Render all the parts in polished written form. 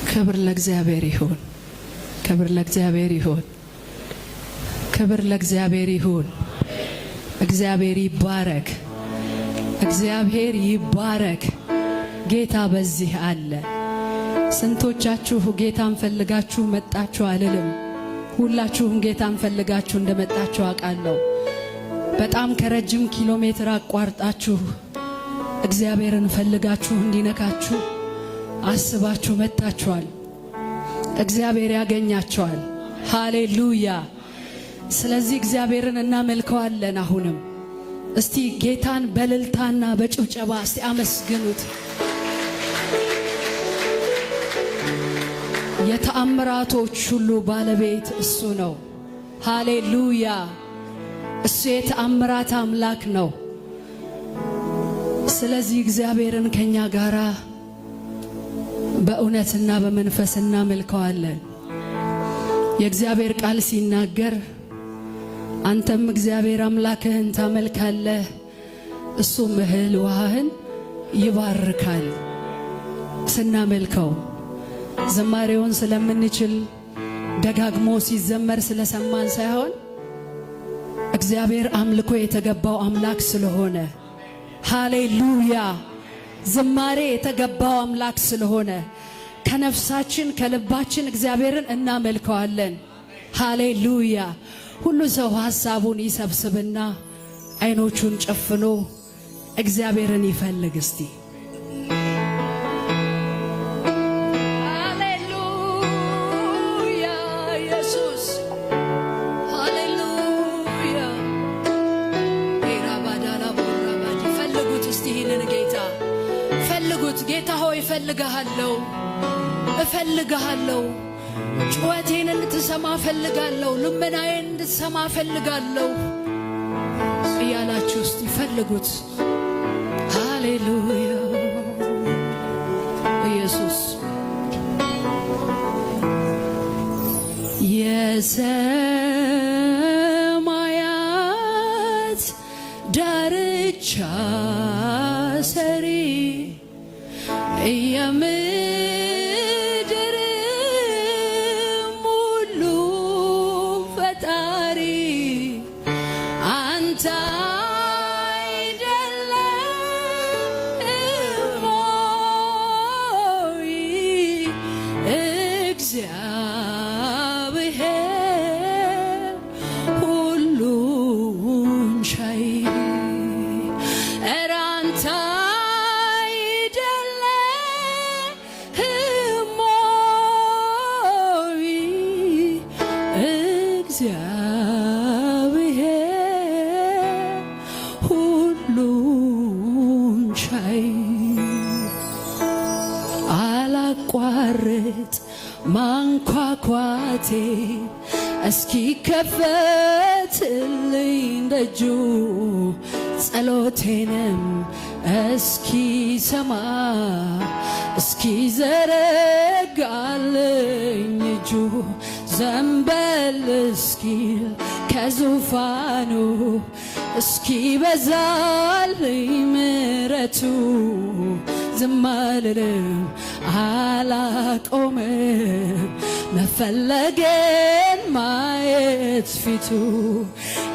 ክብር ለእግዚአብሔር ይሁን። ክብር ለእግዚአብሔር ይሁን። ክብር ለእግዚአብሔር ይሁን። እግዚአብሔር ይባረክ። እግዚአብሔር ይባረክ። ጌታ በዚህ አለ። ስንቶቻችሁ ጌታን ፈልጋችሁ መጣችሁ አልልም። ሁላችሁም ጌታን ፈልጋችሁ እንደመጣችሁ አውቃለሁ። በጣም ከረጅም ኪሎ ሜትር አቋርጣችሁ እግዚአብሔርን ፈልጋችሁ እንዲነካችሁ አስባችሁ መጣችኋል። እግዚአብሔር ያገኛችኋል። ሃሌሉያ። ስለዚህ እግዚአብሔርን እናመልከዋለን። አሁንም እስቲ ጌታን በእልልታና በጭብጨባ እስቲ አመስግኑት። የተአምራቶች ሁሉ ባለቤት እሱ ነው። ሃሌሉያ። እሱ የተአምራት አምላክ ነው። ስለዚህ እግዚአብሔርን ከኛ ጋራ በእውነትና በመንፈስ እናመልከዋለን። የእግዚአብሔር ቃል ሲናገር አንተም እግዚአብሔር አምላክህን ታመልካለህ፣ እሱም እህል ውሃህን ይባርካል። ስናመልከው ዘማሬውን ስለምንችል ደጋግሞ ሲዘመር ስለሰማን ሳይሆን እግዚአብሔር አምልኮ የተገባው አምላክ ስለሆነ፣ ሃሌሉያ፣ ዝማሬ የተገባው አምላክ ስለሆነ ከነፍሳችን ከልባችን እግዚአብሔርን እናመልከዋለን። ሃሌሉያ። ሁሉ ሰው ሐሳቡን ይሰብስብና አይኖቹን ጨፍኖ እግዚአብሔርን ይፈልግ እስቲ። ሃሌሉያ ኢየሱስ፣ ሃሌሉያ። ኢራባዳላ ቦራባዲ ፈልጉት እስቲ ይህንን ጌታ ፈልጉት። ጌታ ሆይ እፈልግሃለሁ፣ እፈልግሃለሁ። ጩኸቴን እንድትሰማ እፈልጋለሁ፣ ልመናዬን እንድትሰማ እፈልጋለሁ እያላችሁ እስቲ ፈልጉት። ሃሌሉያ ኢየሱስ። የሰማያት ዳርቻ ሰሪ አላቋርጥ ማንኳኳቴ እስኪ ከፈትልኝ ደጁ፣ ጸሎቴንም እስኪ ሰማ እስኪ ዘረጋልኝ እጁ፣ ዘንበል እስኪል ከዙፋኑ እስኪ በዛልኝ ምሕረቱ፣ ዝም አልልም አላቆምም መፈለጌን ማየት ፊቱ።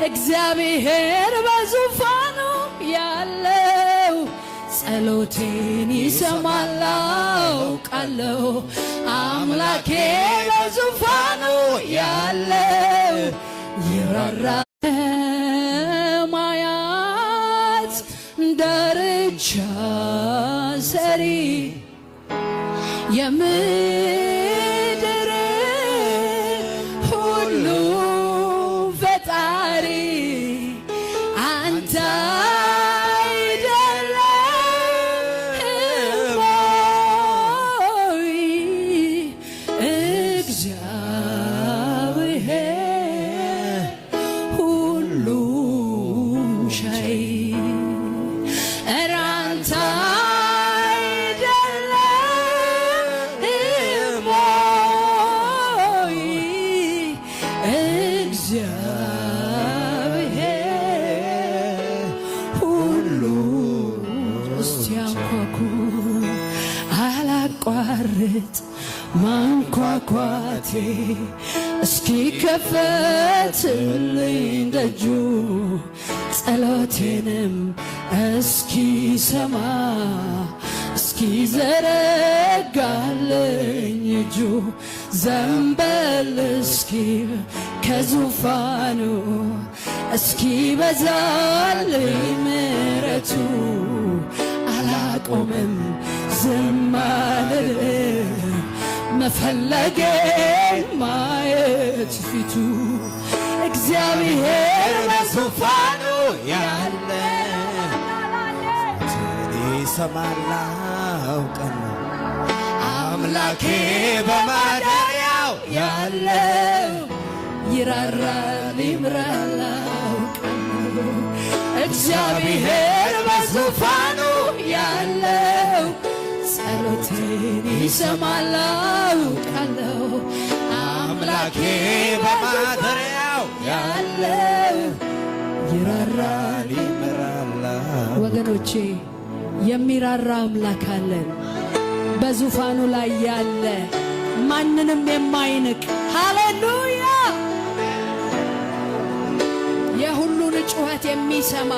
እግዚአብሔር በዙፋኑ ያለው ጸሎቴን ይሰማል አውቃለሁ። አምላኬ በዙፋኑ ያለው ይራራ ማያት ዳርቻ ሰሪ የምድር ሁሉ ፈጣሪ አንተ አይደለህም ወይ? እግዚአብሔር ሁሉን ቻይ አንተ አይደለህም ማንኳኳቴ እስኪከፈትልኝ ደጁ ጸሎቴንም እስኪሰማ እስኪዘረጋልኝ እጁ ዘንበል እስኪል ከዙፋኑ እስኪበዛልኝ ምሕረቱ አላቆምም ዝም አልልም መፈለጌን ማየት ፊቱ እግዚአብሔር በዙፋኑ ያለ ይሰማል አውቃለሁ አምላኬ በማደሪያው ያለ ይራራል ይምራል አውቃለሁ እግዚአብሔር በዙፋኑ ያለው ጸሎቴን ይሰማል አውቃለሁ አምላኬ በማደሪያው ያለው ይራራል ይምራል። ወገኖቼ የሚራራ አምላክ አለን በዙፋኑ ላይ ያለ ማንንም የማይንቅ ሃሌሉያ የሁሉን ጩኸት የሚሰማ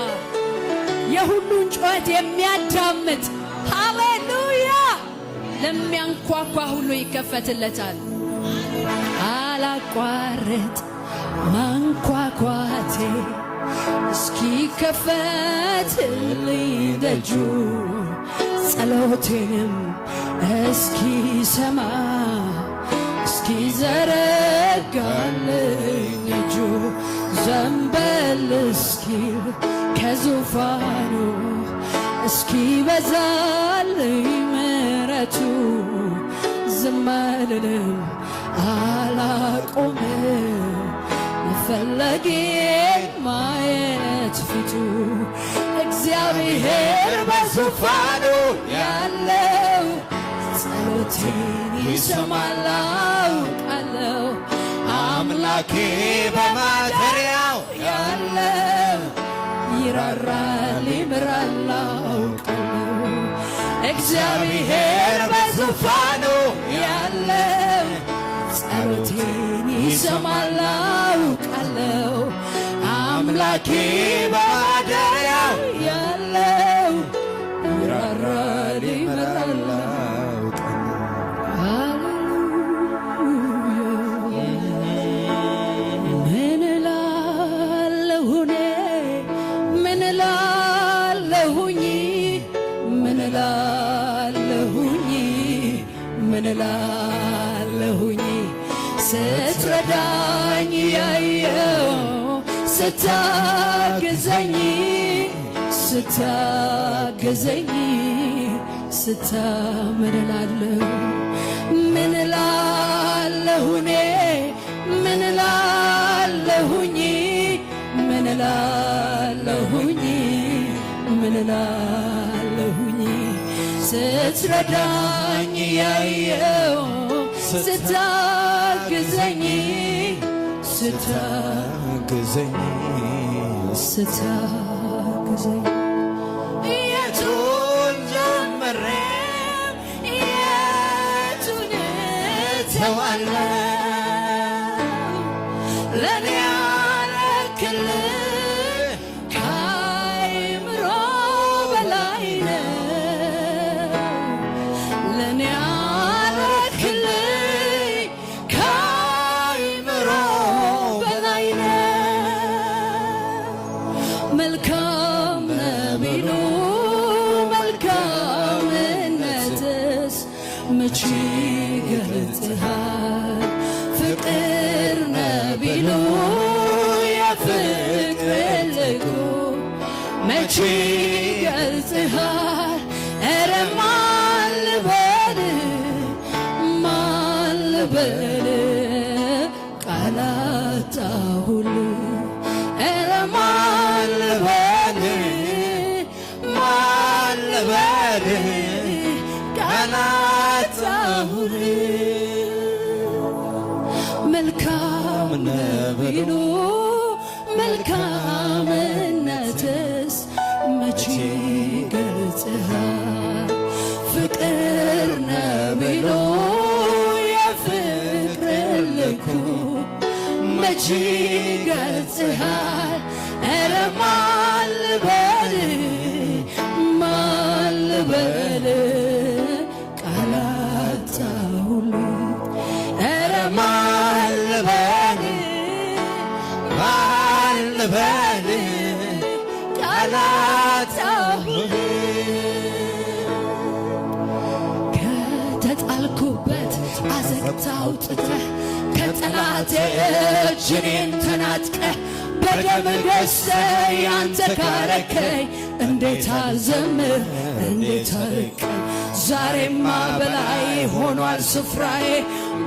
የሁሉን ጩኸት የሚያዳምጥ ሃሌሉያ ለሚያንኳኳ ሁሉ ይከፈትለታል አላቋርጥ ማንኳኳቴ እስኪከፈትልኝ ደጁ ጸሎቴንም እስኪሰማ እስኪዘረጋልኝ እጁ ዘንበል እስኪል ከዙፋኑ እስኪበዛልኝ ምሕረቱ ዝም አልልም አላቆምም መፈለጌን ማየት ፊቱ እግዚአብሔር በዙፋኑ ያለው ጸሎቴን ይሰማል አውቃለሁ አምላኬ በማደሪያው ያለው ይራራል ይምራል አውቃለሁ እግዚአብሔር በዙፋኑ ያለው ጸሎቴን ይሰማል አውቃለሁ አምላኬ በማደሪያው ያለው ይራራል ይምራል ምን እላለሁኝ ምን እላለሁኝ ስትረዳኝ ያየው ስታግዘኝ ምን እላለሁ ምን እላለሁኝ ስትረዳኝ ያየው ስታግዘኝ የቱን ጀምሬ የቱን እተዋለሁ ለኔ ያረክልኝ ከአእምሮ በላይ ነው ለኔ ያረክልኝ ከአእምሮ በላይ ነው መልካም ነህ ቢሉ መልካምነትስ መቼ ይገልጥሃል ፍቅር ነህ ቢሉ የፍቅር ልኩ መቼ ይገልጥሃል ኧረ ማን ልበል ቃላት ሁሉ ኧረ ማን ልበል ቃላት ሁሉ መልካም ነህ ቢሉ መልካምነትስ መቼ ይገልጽሃል ፍቅር ነህ ቢሉ እጅ ገልጽሃል። ኧረ ማን ልበል ማን ልበል ቃላት ሁሉ ኧረ ማን ልበል ማን ልበል ቃላት ሁሉ ከተጣልኩበት አዘቅት አውጥተህ ከጠላቴ እጅ እኔን ተናጥቀህ በደም ገዝተህ ያንተ ካረከኝ እንዴት አልዘምር እንዴት አልቀኝ። ዛሬማ በላይ ሆኗል ስፍራዬ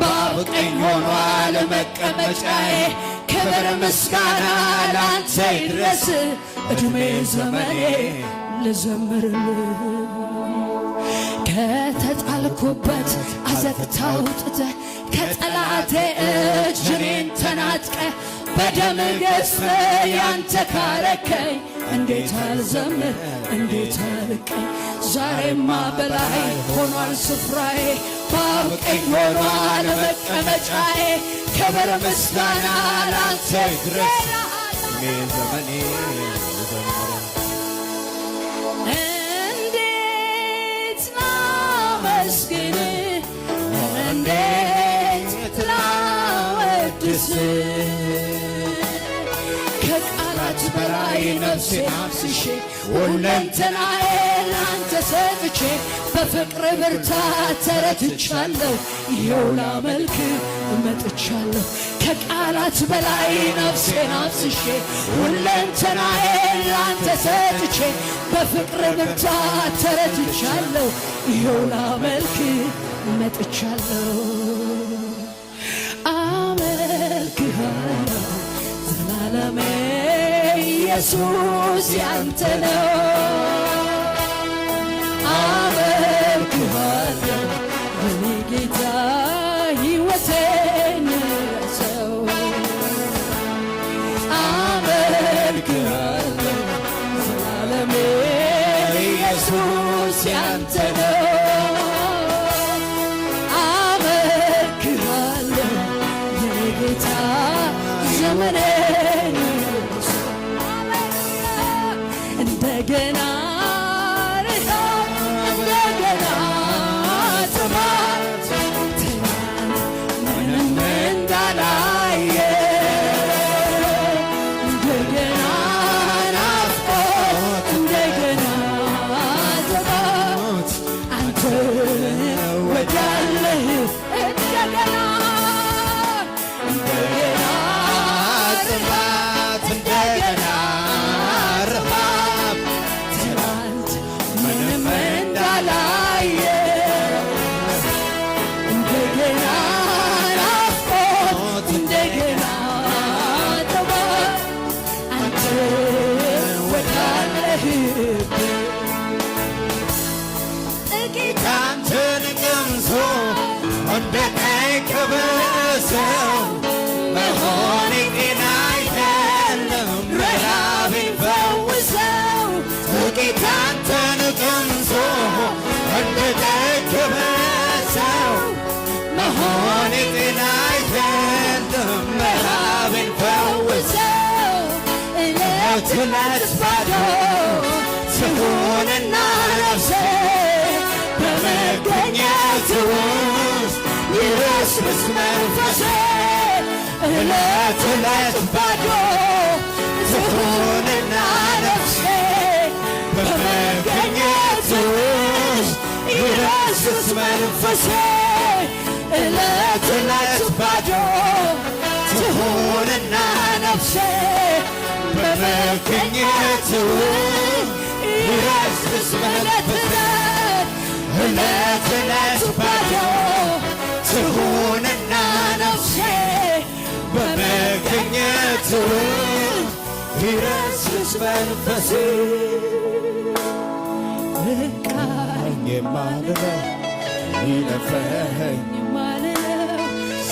በአብ ቀኝ ሆኗል መቀመጫዬ። ክብር ምስጋና ላንተ ይድረስ ዕድሜ ዘመኔ ልዘምርልህ። ከተጣልኩበት አዘቅት አውጥተህ ከጠላቴ እጅ እኔን ተናጥቀህ በደም ገዝተህ ያንተ ካረከኝ እንዴት አልዘምር እንዴት አልቀኝ። ዛሬማ በላይ ሆኗል ስፍራዬ በአብ ቀኝ ሆኗል መቀመጫዬ። ክብር ምስጋና ላንተ ይድረስ ዕድሜ ዘመኔ ልዘምር። እንዴት ላመስግን እንዴት ላወድስ ከቃላት በላይ ነፍሴን አፍስሼ ሁለንተናዬ ላንተ ሰጥቼ በፍቅር ብርታት ተረትቻለሁ ይኸው ላመልክ መጥቻለሁ። ከቃላት በላይ ነፍሴን አፍስሼ ሁለንተናዬ ላንተ ሰጥቼ በፍቅር ብርታት ተረትቻለሁ ይኸው ላመልክ መጥቻለሁ። አመልክሃለሁ ዘላለሜ ኢየሱስ ያንተ ነው። አመልክሃለሁ የኔ ጌታ ሕይወቴን ሰው አመልክሃለሁ ዘላለሜ ኢየሱስ ያንተ ነው። አመልክሃለሁ የኔ ጌታ ዘመኔን እንደገና እንደገና ጥማት ምንም እንዳላየ እንደገና ናፍቆት እንደገና ጥማት አንተ ወዳለህ እንደገና እንደገና ጥማት እንደገና ረሃብ ትናንት ምንም እንዳላየ እንደገና ናፍቆት እንደገና ጥማት አንተ ወዳለህበት ጥቂት አንተን ቀምሶ እንደ ቀይ ከበሰው መሆኔ ጤና አይደለም ረሃቤን ፈውሰው። ጥቂት አንተን ቀምሶ እንደ ቀይ ከበሰው መሆኔ ጤና አይደለም ረሃቤን ፈውሰው። ዕለት ዕለት ባዶ ትሁንና ነፍሴ በመገኘት ውስጥ ይረስርስ መንፈሴ። ዕለት ዕለት ባዶ ትሁንና ነፍሴ በመገኘት ውስጥ ይረስርስ መንፈሴ። ዕለት ዕለት ባዶ ትሁንና ነፍሴ በመገኘት ውስጥ ይረስርስ መንፈሴ። ዕለት ዕለት ባዶ ትሁንና ነፍሴ በመገኘት ይረስርስ መንፈሴ። በቃኝ የማልለው ይለፈኝ የማልለው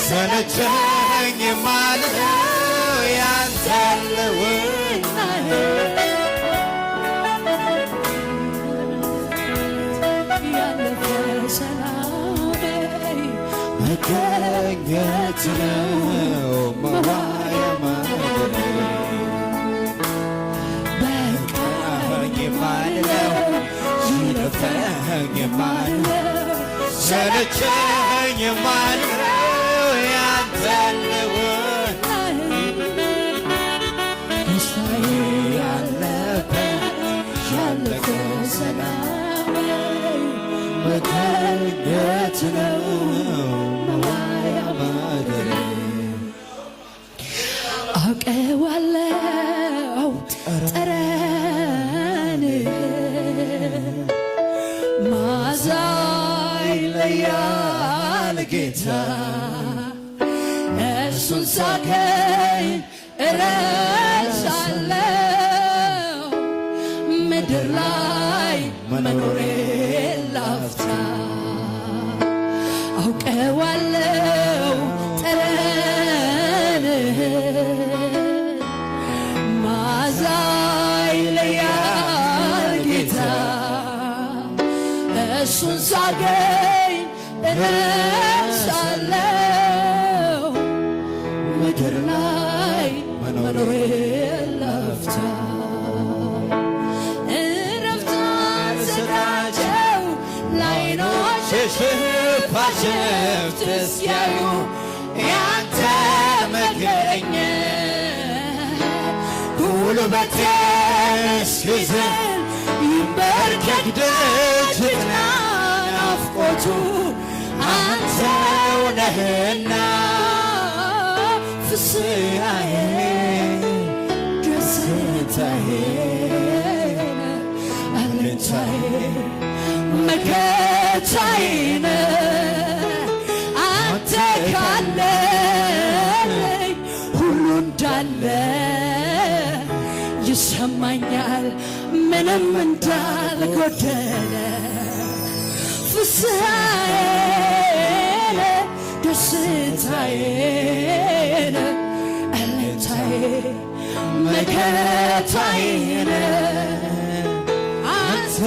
ሰለቸኝ የማልለው ያንተ ለውናዬ ያለፈ ሰላሜ መገኘት ነው መዋያ ሰለቸኝ የማልለው ሰለቸኝ የማልለው ያንተን ደስታዬ ያለፈ ሰላም መገኘት ነው መዋያ ማደሬ አውቀዋለሁ ጠረን መዓዛ ይለያል ጌታ እሱን ሳገኝ እረሳለሁ ምድር ላይ መኖሬን ላፍታ አውቀዋለሁ ጠረንህን መዓዛ ይለያል ጌታ እሱን ሳገኝ እረሳለሁ ምድር ላይ መኖሬን ላፍታ እረፍት አዘጋጀው ለዓይኖች ሽፋሽፍት ሲያዩ ያንተ መገኘት ጉልበቴ እስኪዝል ይንበርከክ ደጅህ ናፍቆቱ አንተው ነህና ፍስሐዬ ደስታዬ አለኝታዬ መከታዬ አንተ ካለኝ ሁሉ እንዳለ ይሰማኛል ምንም እንዳልጎደለ ፍስሐዬ ደስታዬ አለኝታዬ መከታዬ አንተ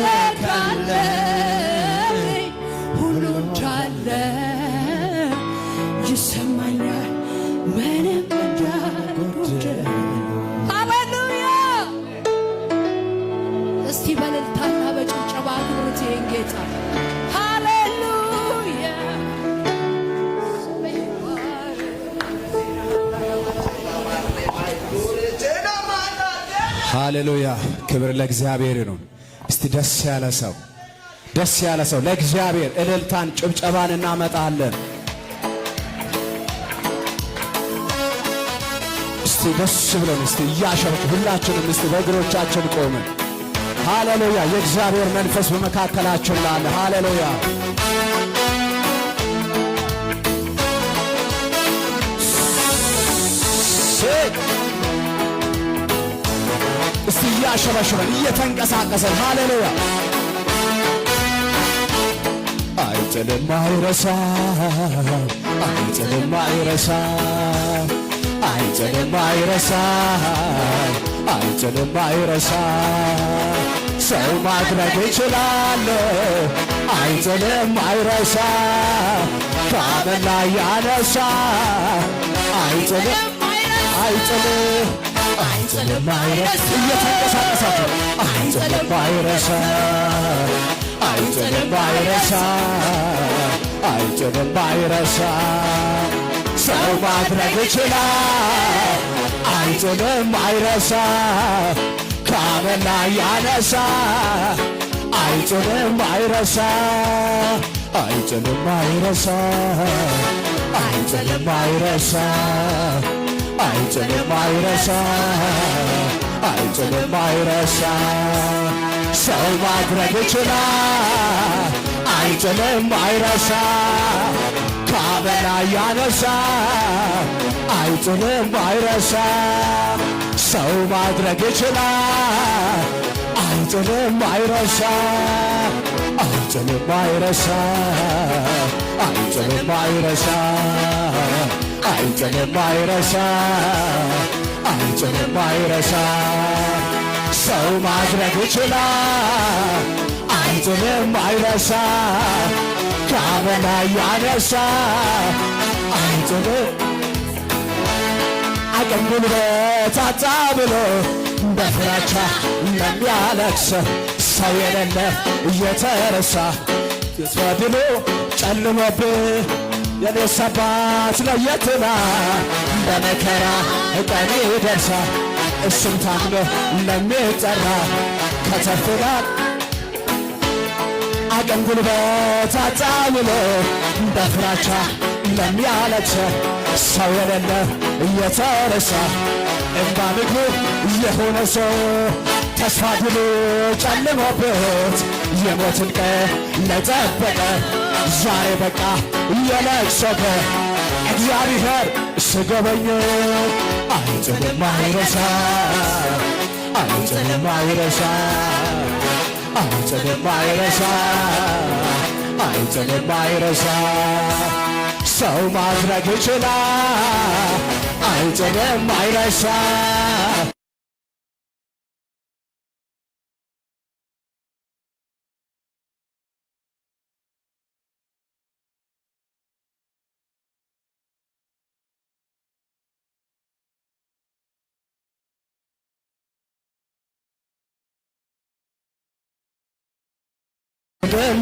ካለኝ ሁሉ እንዳለ ይሰማኛል ምንም እንዳልጎደለ ሃሌሉያ እስቲ በእልልታና በጭብጨባ አክብሩት ይህን ጌታ ሃሌሉያ ክብር ለእግዚአብሔር ይሁን። እስቲ ደስ ያለ ሰው ለእግዚአብሔር እልልታን ጭብጨባን እናመጣለን። እስቲ ደስ ብለን እስቲ እያሸበክ ሁላችንም እስቲ በእግሮቻችን ቆመን ሃሌሉያ የእግዚአብሔር መንፈስ በመካከላችን ላለ ሃሌሉያ እስቲ እያሸበሽበን እየተንቀሳቀሰን ሃሌሉያ አይጥልም አይረሳ አይጥልም አይረሳ አይጥልም አይረሳ አይጥልም አይረሳ ሰው ማድረግ ይችላለሁ አይጥልም አይረሳ ከአመድ ላይ ያነሳ አይጥልም አይጥልም አይጥልም አይረሳ እየተንቀሳቀሳችሁ አይጥልም አይረሳ አይጥልም አይረሳ አይጥልም አይረሳ ሰው ማድረግ ይችላል አይጥልም አይረሳ ከአመድ ላይ ያነሳ አይጥልም አይረሳ አይጥልም አይረሳ አይጥልም አይረሳ አይጥልም አይረሳ አይጥልም አይረሳ ሰው ማድረግ ይችላል አይጥልም አይረሳ ከአመድ ላይ ያነሳ አይጥልም አይረሳ ሰው ማድረግ ይችላል አይጥልም አይረሳ አይጥልም አይረሳ አይጥልም አይረሳ አይጥልም አይረሳ አይጥልም አይረሳ ሰው ማድረግ ይችላል አይጥልም አይረሳ ከአመድ ላይ ያነሳ አይጥልም አቅም ጉልበት አጣ ብሎ በፍራቻ ለሚያለቅስ ሰው የሌለ እየተረሳ ተስፋድሎ ጨልሞብህ የኔስ አባት ለየትና በመከራ ቀኔ ደርሳ እሱም ታምኖ ለሚጠራ ከተፍላል አቅም ጉልበት አጣምሎ በፍራቻ ለሚያለቅስ ሰው የሌለ እየተረሳ እንባ ምግቡ የሆነ ሰው ተስፋ ድሎ ጨልሞበት የሞትን ቀን ለጠበቀ ዛሬ በቃ የለቅሶ ቀን እግዚአብሔር ስጎበኝ አይጥልም አይረሳ አይጥልም አይረሳ አይጥልም አይረሳ አይጥልም አይረሳ ሰው ማድረግ ይችላል አይጥልም አይረሳ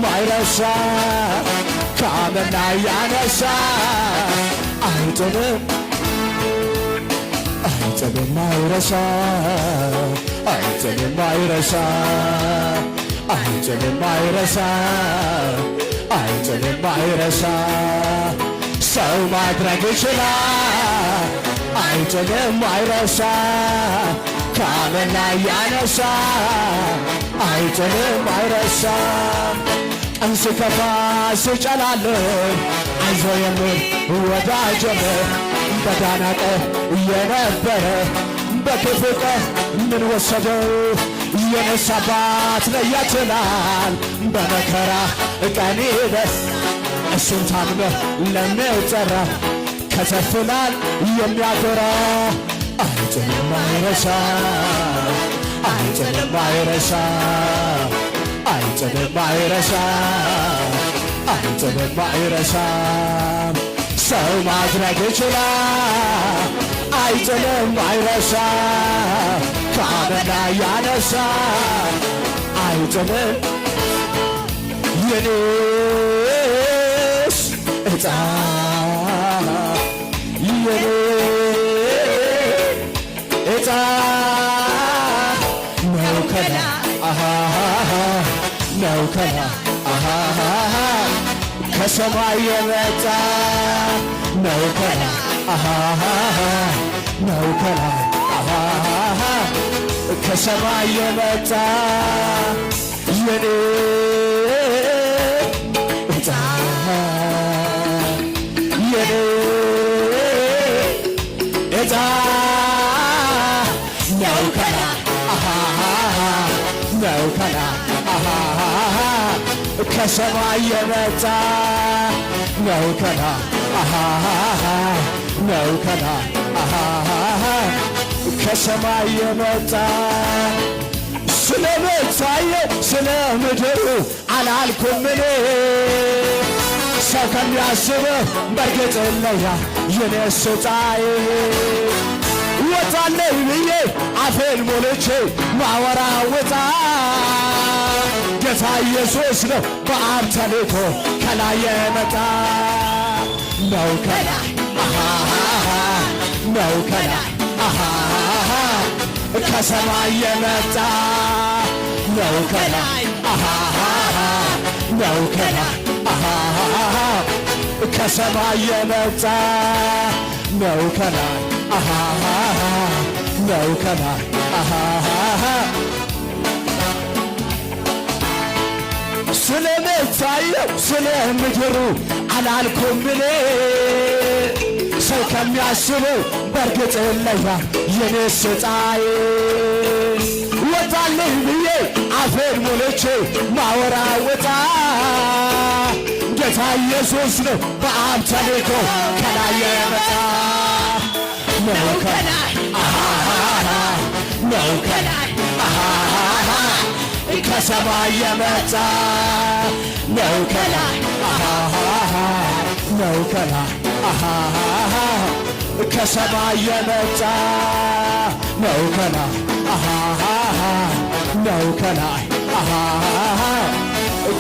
አይረሳ ከአመና ያነሳ አይጥልም አይጥልም አይረሳ አይጥልም አይረሳ አይጥልም አይረሳ አይጥልም አይረሳ ሰው ማድረግ ይችላል አይጥልም አይረሳ ከአመና ያነሳ አይጥልም አይረሳ ቀን ሲከፋ ሲጨላልም አይዞ የሚል ወዳጅ በዳና ቀን እየነበረ በክፉ ቀን ምን ወሰደው የኔስ አባት ለያችላል በመከራ ቀን እሱን ታምኖ ለሚጠራ ከተፍላል የሚያኮራ አይጥልም አይረሳ አይጥልም አይረሳ አይጥልም አይረሳ አይጥልም አይረሳ ሰው ማድረግ ይችላል አይጥልም አይረሳ ከአመና ያነሳ አይጥልም የኔስ ዕጣ የኔ ዕጣ ነው ከላ ነው ከላ ከሰማይ የመጣ ነው ከላ ነው ከላ ከሰማይ የመጣ የኔ ዕጣ የኔ ዕጣ ነው ከላ ነው ከላ ከሰማይ የመጣ ነው ከላ ነው ከላ ከሰማይ የመጣ ስለምታየው ስለ ምድሩ አላልኩም እኔ ሰው ከሚያስበው በርግጥ ለያ የኔስ ዕጣዬ ወጣለኝ ብዬ አፌን ሞልቼ ማወራወጣ ጌታ ኢየሱስ ነው በአብ ተልኮ ከላይ የመጣ ነው ከላይ ነው ከላይ ከሰማይ የመጣ ነው ከላይ ነው ከላይ ከሰማይ የመጣ ነው ከላይ ነው ከላይ ስለምታየው ስለ ምድሩ አላልኩም እኔ ሰው ከሚያስበው በርግጥ ለያ የኔስ ዕጣዬ ወጣልኝ ብዬ አፌን ሞልቼ ማወራወጣ ጌታ ኢየሱስ ነው በአብ ተልኮ ከላይ የመጣ ነው ከላይ ነው ከላይ ከሰማይ የመጣ ነው ከላይ ነው ከላይ ከሰማይ የመጣ ነው ከላይ ነው ከላይ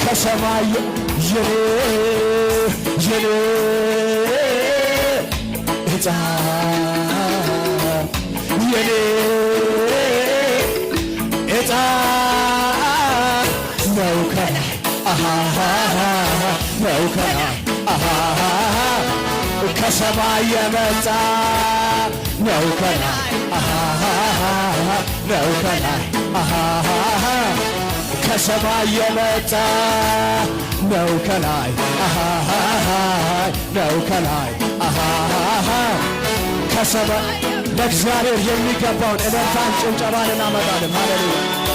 ከሰማይ የኔ ዕጣ የኔ ዕጣ ነው ከላይ ነው ከላይ ከሰማይ የመጣ ነው ከላይ ነው ከላይ ከሰማይ የመጣ ነው ከላይ ነው ከላይ ከሰማይ ለእግዚአብሔር የሚገባውን እልልታን ጭብጨባን እናመጣለን። ሃሌሉያ